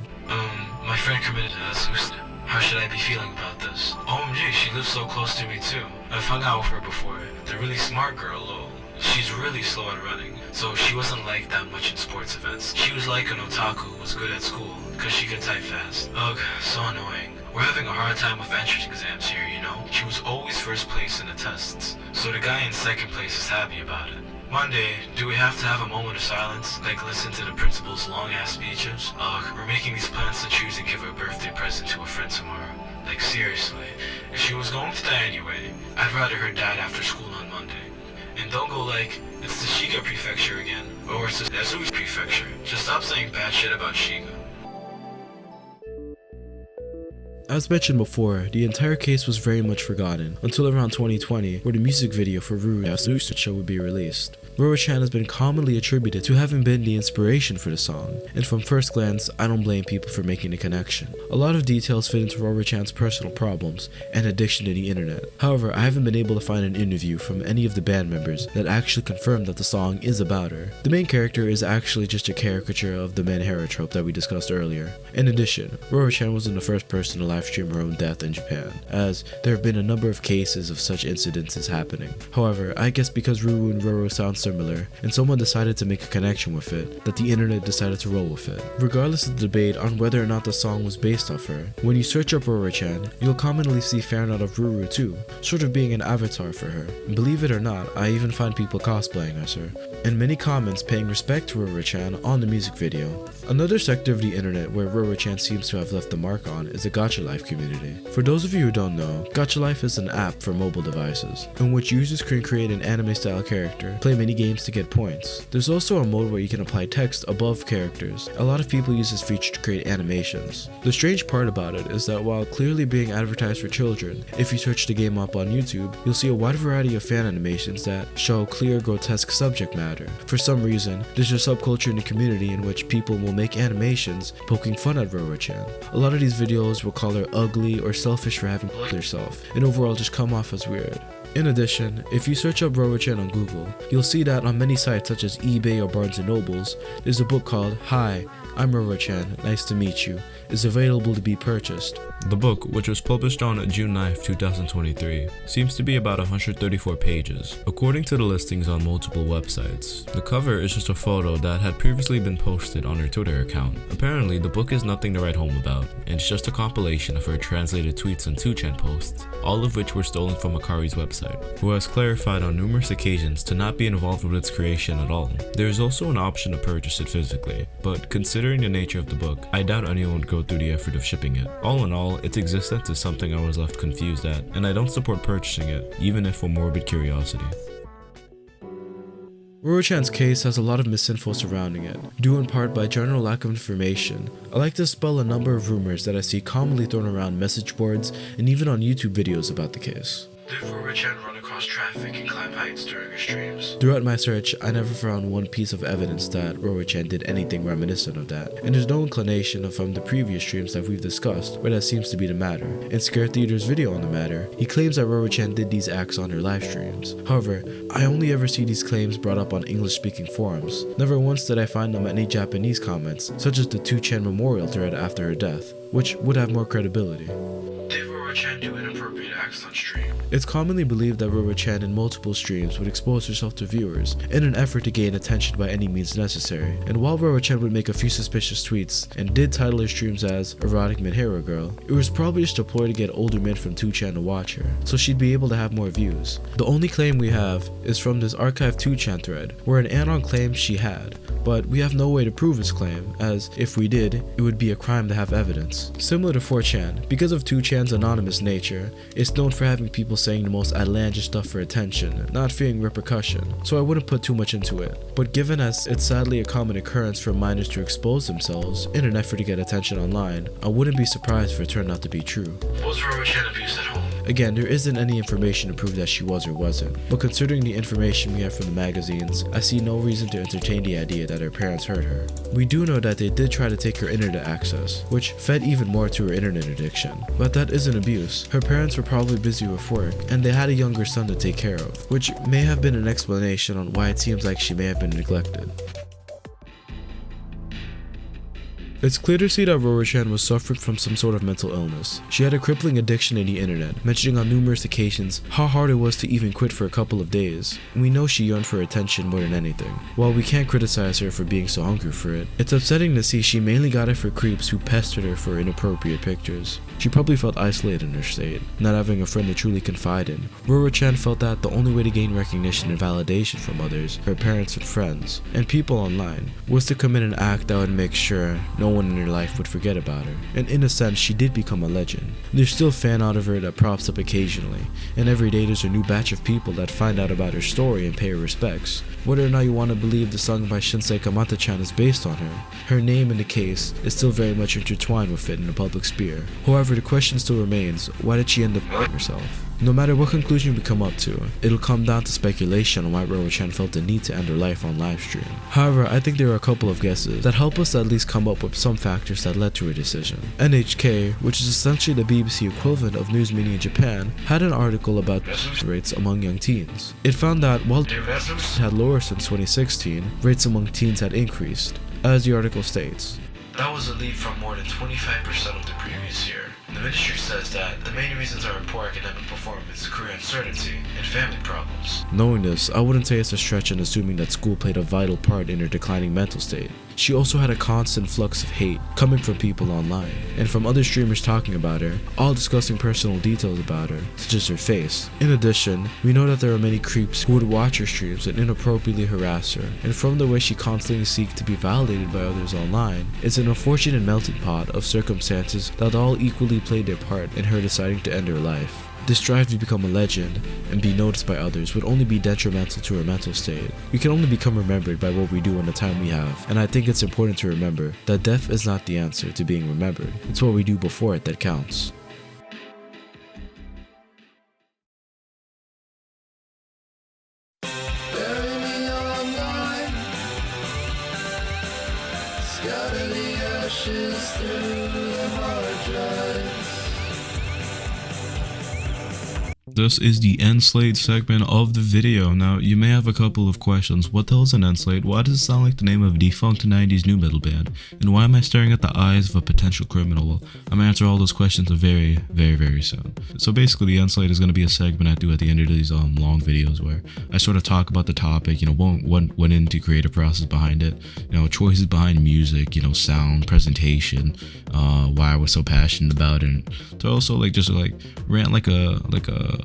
My friend committed a suicide. How should I be feeling about this? OMG, she lives so close to me too. I've hung out with her before. The really smart girl, lol. She's really slow at running, so she wasn't like that much in sports events. She was like an otaku who was good at school, because she could type fast. Ugh, so annoying. We're having a hard time with entrance exams here, you know? She was always 1st place in the tests, so the guy in 2nd place is happy about it. Monday, do we have to have a moment of silence, like listen to the principal's long-ass speeches? Ugh, we're making these plans to choose and give a birthday present to a friend tomorrow. Like seriously, if she was going to die anyway, I'd rather her died after school on Monday. And don't go like, it's the Shiga prefecture again, or it's the Azui prefecture. Just stop saying bad shit about Shiga. As mentioned before, the entire case was very much forgotten until around 2020, where the music video for Ruru Yasu's show would be released. Roro-chan has been commonly attributed to having been the inspiration for the song, and from first glance, I don't blame people for making the connection. A lot of details fit into Roro-chan's personal problems and addiction to the internet. However, I haven't been able to find an interview from any of the band members that actually confirmed that the song is about her. The main character is actually just a caricature of the main hero trope that we discussed earlier. In addition, Roro-chan wasn't the first person to live stream her own death in Japan, as there have been a number of cases of such incidences happening. However, I guess because Ruru and Roro sound similar, and someone decided to make a connection with it, that the internet decided to roll with it. Regardless of the debate on whether or not the song was based off her, when you search up Roro-chan, you'll commonly see fan art of Ruru too, sort of being an avatar for her. And believe it or not, I even find people cosplaying as her, and many comments paying respect to Roro-chan on the music video. Another sector of the internet where Roro-chan seems to have left the mark on is the Gacha Life community. For those of you who don't know, Gacha Life is an app for mobile devices, in which users can create an anime-style character, play mini games to get points. There's also a mode where you can apply text above characters. A lot of people use this feature to create animations. The strange part about it is that while clearly being advertised for children, if you search the game up on YouTube, you'll see a wide variety of fan animations that show clear, grotesque subject matter. For some reason, there's a subculture in the community in which people will make animations poking fun at Roro-chan. A lot of these videos will call her ugly or selfish for having herself, and overall just come off as weird. In addition, if you search up Roro-chan on Google, you'll see that on many sites such as eBay or Barnes & Nobles, there's a book called Hi, I'm Roro-chan, Nice to Meet You, is available to be purchased. The book, which was published on June 9, 2023, seems to be about 134 pages, according to the listings on multiple websites. The cover is just a photo that had previously been posted on her Twitter account. Apparently, the book is nothing to write home about, and it's just a compilation of her translated tweets and 2chan posts, all of which were stolen from Akari's website, who has clarified on numerous occasions to not be involved with its creation at all. There is also an option to purchase it physically, but considering the nature of the book, I doubt anyone would go through the effort of shipping it. All in all, its existence is something I was left confused at, and I don't support purchasing it, even if for morbid curiosity. Roro-chan's case has a lot of misinfo surrounding it, due in part by general lack of information. I like to spell a number of rumors that I see commonly thrown around message boards and even on YouTube videos about the case. Did Roro-chan run across traffic and climb heights during her streams? Throughout my search, I never found one piece of evidence that Roro-chan did anything reminiscent of that, and there's no inclination from the previous streams that we've discussed where that seems to be the matter. In Scare Theater's video on the matter, he claims that Roro-chan did these acts on her live streams. However, I only ever see these claims brought up on English-speaking forums. Never once did I find them at any Japanese comments, such as the 2chan memorial thread after her death, which would have more credibility. Did Roro-chan do inappropriate acts on stream? It's commonly believed that Roro-chan in multiple streams would expose herself to viewers in an effort to gain attention by any means necessary. And while Roro-chan would make a few suspicious tweets and did title her streams as Erotic Mid-Hero Girl, it was probably just a ploy to get older men from 2chan to watch her, so she'd be able to have more views. The only claim we have is from this archived 2chan thread, where an anon claims she had, but we have no way to prove his claim, as if we did, it would be a crime to have evidence. Similar to 4chan, because of 2chan's anonymous nature, it's known for having people saying the most outlandish stuff for attention, not fearing repercussion, so I wouldn't put too much into it. But given as it's sadly a common occurrence for minors to expose themselves in an effort to get attention online, I wouldn't be surprised if it turned out to be true. Was Roro-chan abused at home? Again, there isn't any information to prove that she was or wasn't, but considering the information we have from the magazines, I see no reason to entertain the idea that her parents hurt her. We do know that they did try to take her internet access, which fed even more to her internet addiction, but that isn't abuse. Her parents were probably busy with work, and they had a younger son to take care of, which may have been an explanation on why it seems like she may have been neglected. It's clear to see that Roro-chan was suffering from some sort of mental illness. She had a crippling addiction to the internet, mentioning on numerous occasions how hard it was to even quit for a couple of days. We know she yearned for attention more than anything. While we can't criticize her for being so hungry for it, it's upsetting to see she mainly got it for creeps who pestered her for inappropriate pictures. She probably felt isolated in her state, not having a friend to truly confide in. Roro-chan felt that the only way to gain recognition and validation from others, her parents and friends, and people online, was to commit an act that would make sure no no one in her life would forget about her, and in a sense she did become a legend. There's still fan art of her that props up occasionally, and every day there's a new batch of people that find out about her story and pay her respects. Whether or not you want to believe the song by Shinsei Kamata-chan is based on her name in the case is still very much intertwined with it in the public sphere. However, the question still remains, why did she end up killing herself? No matter what conclusion we come up to, it'll come down to speculation on why Roro-chan felt the need to end her life on livestream. However, I think there are a couple of guesses that help us at least come up with some factors that led to her decision. NHK, which is essentially the BBC equivalent of News Media in Japan, had an article about rates among young teens. It found that while rates had lower since 2016, rates among teens had increased. As the article states, that was a leap from more than 25% of the previous year. The ministry says that the main reasons are poor academic performance, career uncertainty, and family problems. Knowing this, I wouldn't say it's a stretch in assuming that school played a vital part in her declining mental state. She also had a constant flux of hate coming from people online, and from other streamers talking about her, all discussing personal details about her, such as her face. In addition, we know that there are many creeps who would watch her streams and inappropriately harass her, and from the way she constantly seeks to be validated by others online, it's an unfortunate melting pot of circumstances that all equally played their part in her deciding to end her life. This drive to become a legend and be noticed by others would only be detrimental to her mental state. We can only become remembered by what we do in the time we have, and I think it's important to remember that death is not the answer to being remembered. It's what we do before it that counts. This is the end slate segment of the video. Now, you may have a couple of questions. What the hell is an end slate? Why does it sound like the name of a defunct 90s new metal band? And why am I staring at the eyes of a potential criminal? Well, I'm gonna answer all those questions very, very, very soon. So basically, the end slate is gonna be a segment I do at the end of these long videos where I sort of talk about the topic, what went into creative process behind it, choices behind music, sound, presentation, why I was so passionate about it, and to also just rant like a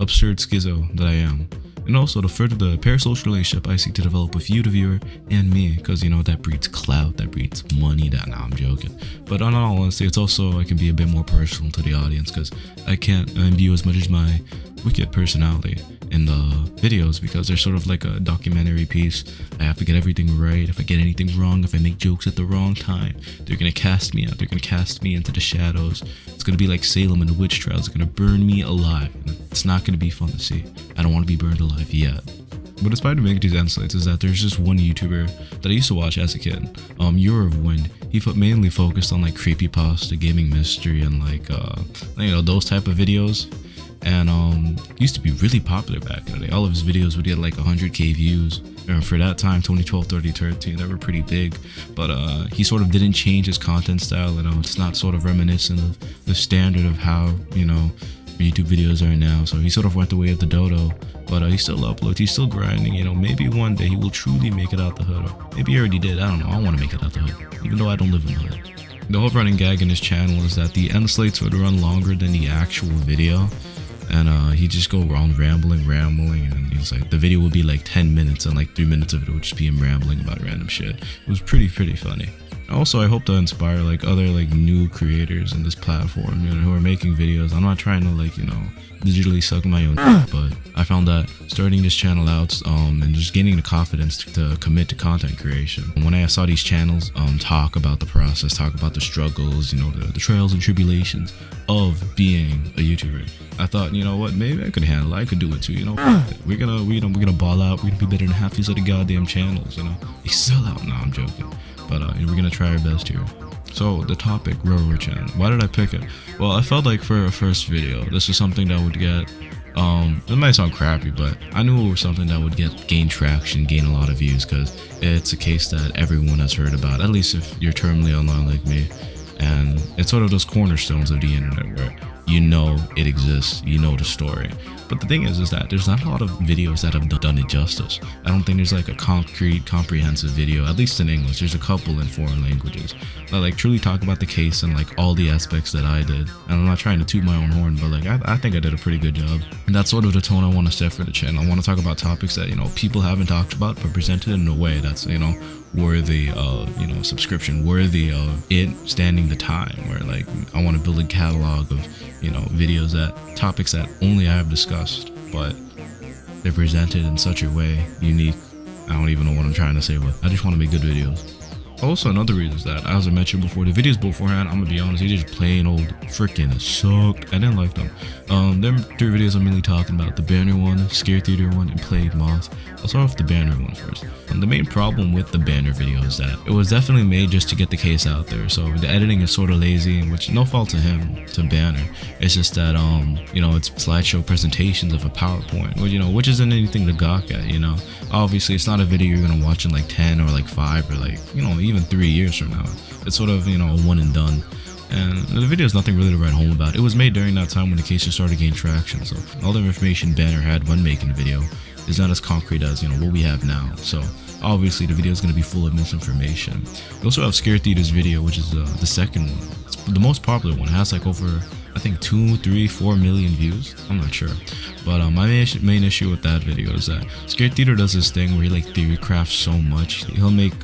absurd schizo that I am. And also to further the parasocial relationship I seek to develop with you, the viewer, and me, because that breeds clout, that breeds money, I'm joking. But on all honesty, it's also, I can be a bit more personal to the audience, because I can't imbue as much as my wicked personality in the videos, because they're sort of like a documentary piece. I have to get everything right. If I get anything wrong, if I make jokes at the wrong time, they're gonna cast me out. They're gonna cast me into the shadows. It's gonna be like Salem and the witch trials. They're gonna burn me alive. And it's not gonna be fun to see. I don't want to be burned alive yet. What inspired me to make these end slates is that there's just one YouTuber that I used to watch as a kid, Year of Wind. He mainly focused on creepypasta, gaming mystery, and those type of videos. And used to be really popular back in the day. All of his videos would get 100k views. And for that time, 2012, 2013, they were pretty big. But he sort of didn't change his content style. It's not sort of reminiscent of the standard of how YouTube videos are now. So he sort of went the way of the dodo. But he still uploads. He's still grinding. Maybe one day he will truly make it out the hood. Or maybe he already did. I don't know. I want to make it out the hood, even though I don't live in the hood. The whole running gag in his channel is that the end slates would run longer than the actual video. And he'd just go around rambling, and he's the video would be 10 minutes, and 3 minutes of it would just be him rambling about random shit. It was pretty funny. Also, I hope to inspire other new creators in this platform, who are making videos. I'm not trying to digitally suck my own dick, but I found that starting this channel out and just gaining the confidence to commit to content creation. When I saw these channels talk about the process, talk about the struggles, the trials and tribulations of being a YouTuber, I thought, what, maybe I could handle it. I could do it too. We're gonna ball out. We're gonna be better than half these other goddamn channels. They sell out. No, I'm joking. But we're gonna try our best here. So the topic, Roro-chan. Why did I pick it? Well, I felt like for a first video, this was something that would get, it might sound crappy, but I knew it was something that would gain traction, gain a lot of views, because it's a case that everyone has heard about, at least if you're terminally online like me. And it's sort of those cornerstones of the internet where you know it exists, you know the story. But the thing is that there's not a lot of videos that have done it justice. I don't think there's like a concrete, comprehensive video, at least in English. There's a couple in foreign languages that like truly talk about the case and like all the aspects that I did. And I'm not trying to toot my own horn, but like I think I did a pretty good job. And that's sort of the tone I want to set for the channel. I want to talk about topics that, you know, people haven't talked about, but presented in a way that's, you know, worthy of, you know, subscription, worthy of it standing the time, where like I want to build a catalog of, you know, videos that topics that only I have discussed, but they're presented in such a way, unique. I don't even know what I'm trying to say, but I just want to make good videos. Also, another reason is that, as I mentioned before, the videos beforehand, I'm gonna be honest, they just plain old freaking sucked. I didn't like them. Them 3 videos I'm mainly talking about: the banner one, scare theater one, and played moth. I'll start off the banner one first. The main problem with the banner video is that it was definitely made just to get the case out there. So the editing is sort of lazy, which no fault to him, to banner. It's just that you know, it's slideshow presentations of a PowerPoint, which, you know, which isn't anything to gawk at. You know, obviously it's not a video you're gonna watch in like 10 or like 5 or like, you know, even 3 years from now. It's sort of, you know, a one and done. And the video is nothing really to write home about. It was made during that time when the case just started gaining traction, so all the information banner had when making the video is not as concrete as, you know, what we have now. So obviously the video is going to be full of misinformation. We also have Scare Theater's video, which is the second one. It's the most popular one. It has like over, I think, 2, 3, 4 million views. I'm not sure. But my main issue with that video is that Scare Theater does this thing where he like theory crafts so much. He'll make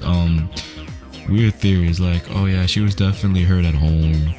weird theories like, oh yeah, she was definitely hurt at home.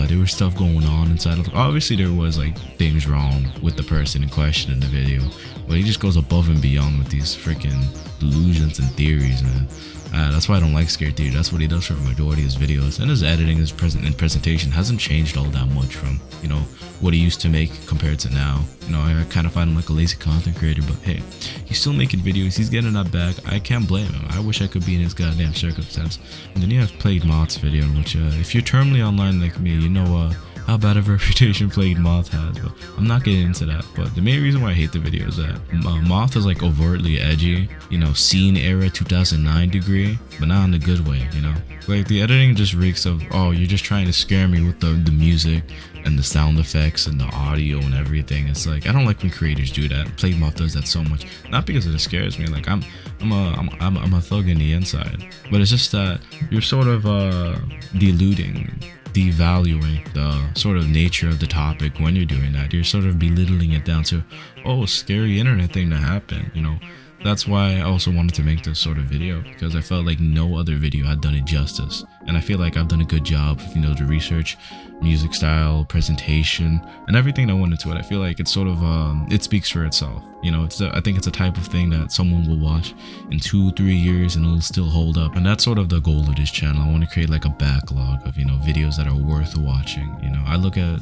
There was stuff going on inside of, obviously there was like things wrong with the person in question in the video, but he just goes above and beyond with these freaking delusions and theories, man. That's why I don't like Scare Theater. That's what he does for the majority of his videos, and his editing, his presentation hasn't changed all that much from, you know, what he used to make compared to now. You know, I kind of find him like a lazy content creator, but hey, he's still making videos, he's getting that back. I can't blame him. I wish I could be in his goddamn circumstance. And then you have Plagued Moth's video, which if you're terminally online like me, you know how bad of a reputation Plagued Moth has, but I'm not getting into that. But the main reason why I hate the video is that Moth is like overtly edgy, you know, scene era 2009 degree, but not in a good way, you know. Like the editing just reeks of, oh, you're just trying to scare me with the music and the sound effects and the audio and everything. It's like, I don't like when creators do that. Plagued Moth does that so much, not because it scares me. Like I'm a thug in the inside, but it's just that you're sort of devaluing the sort of nature of the topic when you're doing that. You're sort of belittling it down to, oh, scary internet thing that happened, you know. That's why I also wanted to make this sort of video, because I felt like no other video had done it justice, and I feel like I've done a good job of, you know, the research, music style, presentation, and everything that went into it. I feel like it's sort of it speaks for itself, you know. I think it's a type of thing that someone will watch in 2-3 years and it'll still hold up, and that's sort of the goal of this channel. I want to create like a backlog of, you know, videos that are worth watching. You know, I look at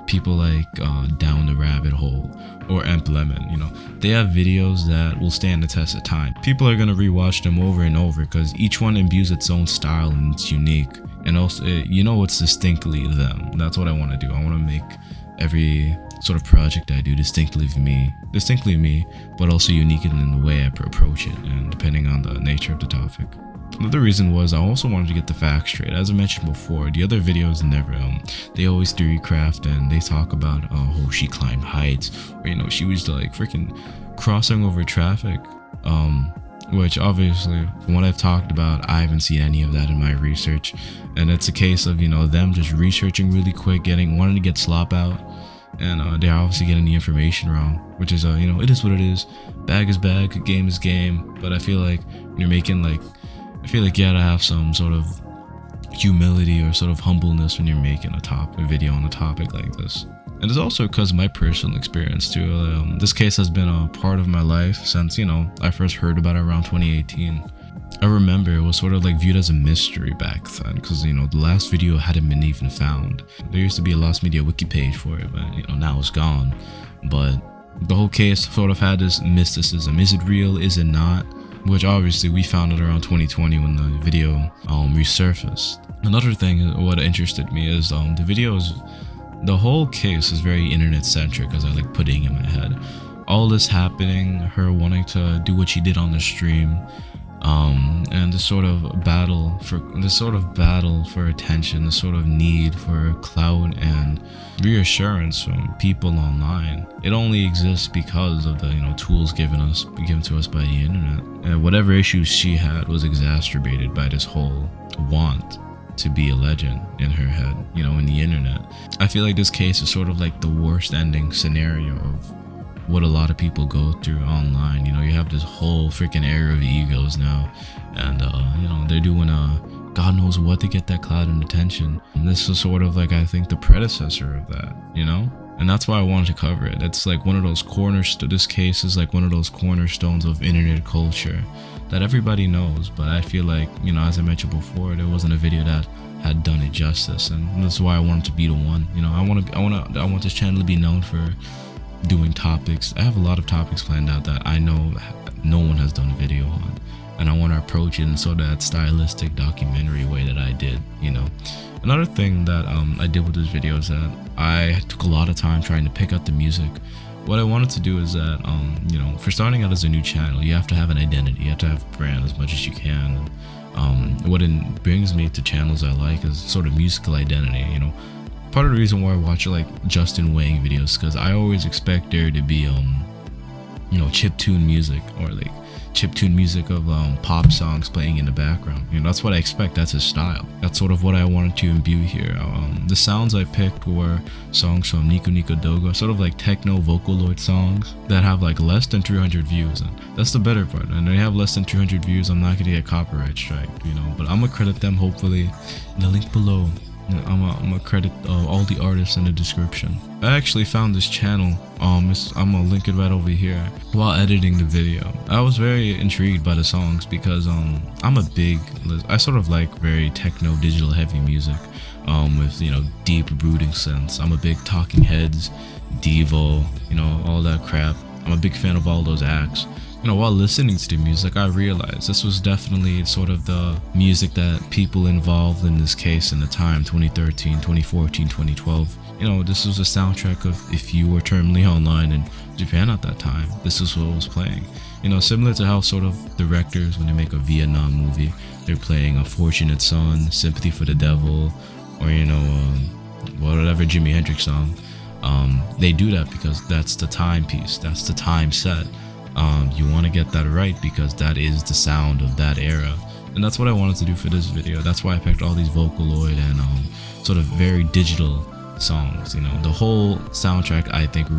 people like Down the Rabbit Hole or Emp Lemon, you know, they have videos that will stand the test of time. People are gonna rewatch them over and over because each one imbues its own style and it's unique, and also, you know, it's distinctly them. That's what I want to do. I want to make every sort of project I do distinctly me, but also unique in the way I approach it, and depending on the nature of the topic. Another reason was I also wanted to get the facts straight. As I mentioned before, the other videos never, they always theory craft and they talk about, oh, she climbed heights, or, you know, she was like freaking crossing over traffic, which obviously, from what I've talked about, I haven't seen any of that in my research. And it's a case of, you know, them just researching really quick, wanting to get slop out, and they're obviously getting the information wrong, which is, you know, it is what it is. Bag is bag, game is game. But I feel like when you're making like, you gotta have some sort of humility or sort of humbleness when you're making a video on a topic like this. And it's also because of my personal experience too. This case has been a part of my life since, you know, I first heard about it around 2018. I remember it was sort of like viewed as a mystery back then, because, you know, the last video hadn't been even found. There used to be a Lost Media wiki page for it, but, you know, now it's gone. But the whole case sort of had this mysticism. Is it real? Is it not? Which obviously we found it around 2020 when the video resurfaced. Another thing, what interested me is the whole case is very internet centric, as I like putting in my head. All this happening, her wanting to do what she did on the stream, And this sort of battle for attention, this sort of need for clout and reassurance from people online. It only exists because of the tools given to us by the internet. And whatever issues she had was exacerbated by this whole want to be a legend in her head, in the internet. I feel like this case is sort of like the worst ending scenario of what a lot of people go through online. You have this whole freaking era of egos now, and they're doing God knows what to get that clout and attention. And this is sort of like, I think, the predecessor of that, and that's why I wanted to cover it. It's like one of those this case is like one of those cornerstones of internet culture that everybody knows, but I feel like, as I mentioned before, there wasn't a video that had done it justice, and that's why I wanted to be the one. I want this channel to be known for doing topics. I have a lot of topics planned out that I know no one has done a video on, and I want to approach it in sort of that stylistic documentary way that I did. Another thing that I did with this video is that I took a lot of time trying to pick out the music. What I wanted to do is that for starting out as a new channel, you have to have an identity, you have to have a brand as much as you can. What it brings me to channels I like is sort of musical identity. Part of the reason why I watch like Justin Wang videos, because I always expect there to be chiptune music, or like chiptune music of pop songs playing in the background. That's what I expect. That's his style. That's sort of what I wanted to imbue here. The sounds I picked were songs from Nico Nico Doga, sort of like techno Vocaloid songs that have like less than 300 views, and that's the better part. And they have less than 300 views, I'm not gonna get copyright strike, but I'm gonna credit them hopefully in the link below. I'm gonna credit all the artists in the description. I actually found this channel, I'm gonna link it right over here, while editing the video. I was very intrigued by the songs because I sort of like very techno digital heavy music with deep brooding sense. I'm a big Talking Heads, Devo, all that crap. I'm a big fan of all those acts. While listening to the music, I realized this was definitely sort of the music that people involved in this case in the time, 2013, 2014, 2012. This was a soundtrack of if you were terminally online in Japan at that time, this is what was playing. Similar to how sort of directors, when they make a Vietnam movie, they're playing A Fortunate Son, Sympathy for the Devil, or whatever Jimi Hendrix song. They do that because that's the timepiece, that's the time set. You want to get that right because that is the sound of that era, and that's what I wanted to do for this video. That's why I picked all these Vocaloid and sort of very digital songs. The whole soundtrack, I think,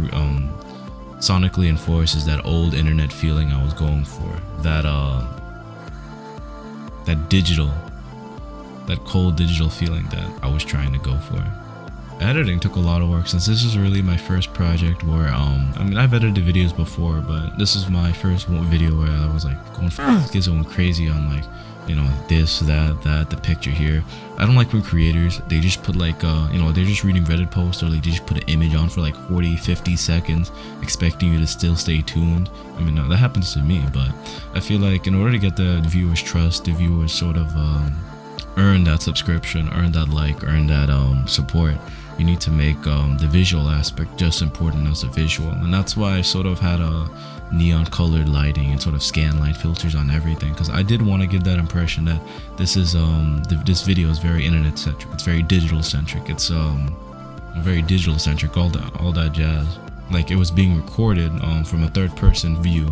sonically enforces that old internet feeling I was going for, that cold digital feeling that I was trying to go for. Editing took a lot of work, since this is really my first project where I've edited videos before, but this is my first video where I was like going crazy on like this, that, the picture here. I don't like when creators, they just put like they're just reading Reddit posts, or like they just put an image on for like 40-50 seconds expecting you to still stay tuned. That happens to me, but I feel like in order to get the viewers' trust, the viewers sort of earn that subscription, earn that like, earn that support, you need to make the visual aspect just important as the visual. And that's why I sort of had a neon colored lighting and sort of scan light filters on everything, because I did want to give that impression that this is this video is very internet centric, it's very digital centric, it's very digital centric, all that jazz. Like it was being recorded from a third person view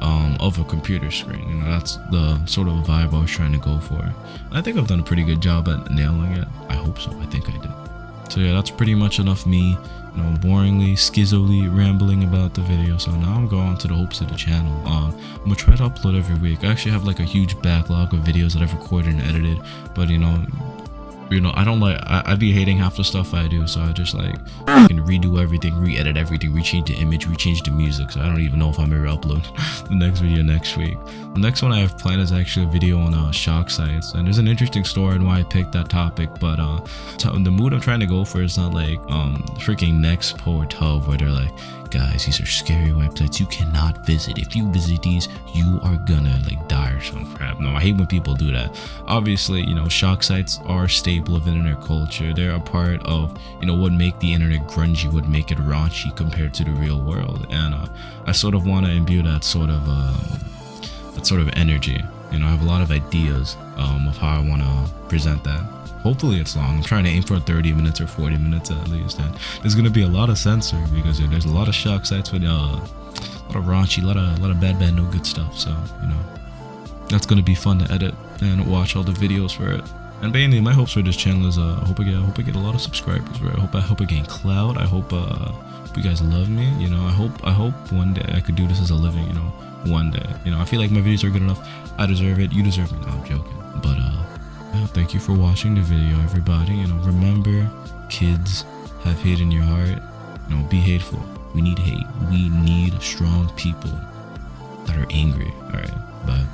of a computer screen. That's the sort of vibe I was trying to go for. I think I've done a pretty good job at nailing it. I hope so. I think I did. So yeah, that's pretty much enough me, boringly, schizzoly rambling about the video. So now I'm going to the hopes of the channel. I'm gonna try to upload every week. I actually have like a huge backlog of videos that I've recorded and edited, but I don't like, I'd be hating half the stuff I do, so I just like I can redo everything, re-edit everything, rechange the image, rechange the music, so I don't even know if I'm ever upload the next video next week. The next one I have planned is actually a video on shock sites, and there's an interesting story on why I picked that topic, but the mood I'm trying to go for is not like freaking Nextpo or Tub, where they're like, guys, these are scary websites you cannot visit. If you visit these, you are gonna like die or some crap. No, I hate when people do that. Obviously, shock sites are a staple of internet culture. They're a part of what make the internet grungy, what make it raunchy compared to the real world. And I sort of want to imbue that sort of energy You know, I have a lot of ideas of how I want to present that. Hopefully it's long. I'm trying to aim for 30 minutes or 40 minutes at least. And there's gonna be a lot of censor because there's a lot of shock sites with a lot of raunchy, a lot of bad, no good stuff. So you know, that's gonna be fun to edit and watch all the videos for it. And mainly, my hopes for this channel is I hope I get a lot of subscribers. Right? I hope I gain clout. I hope you guys love me. You know, I hope one day I could do this as a living. You know, one day. You know, I feel like my videos are good enough. I deserve it. You deserve it. No, I'm joking. But yeah, thank you for watching the video, everybody. You know, remember, kids, have hate in your heart. You know, be hateful. We need hate. We need strong people that are angry. All right, bye.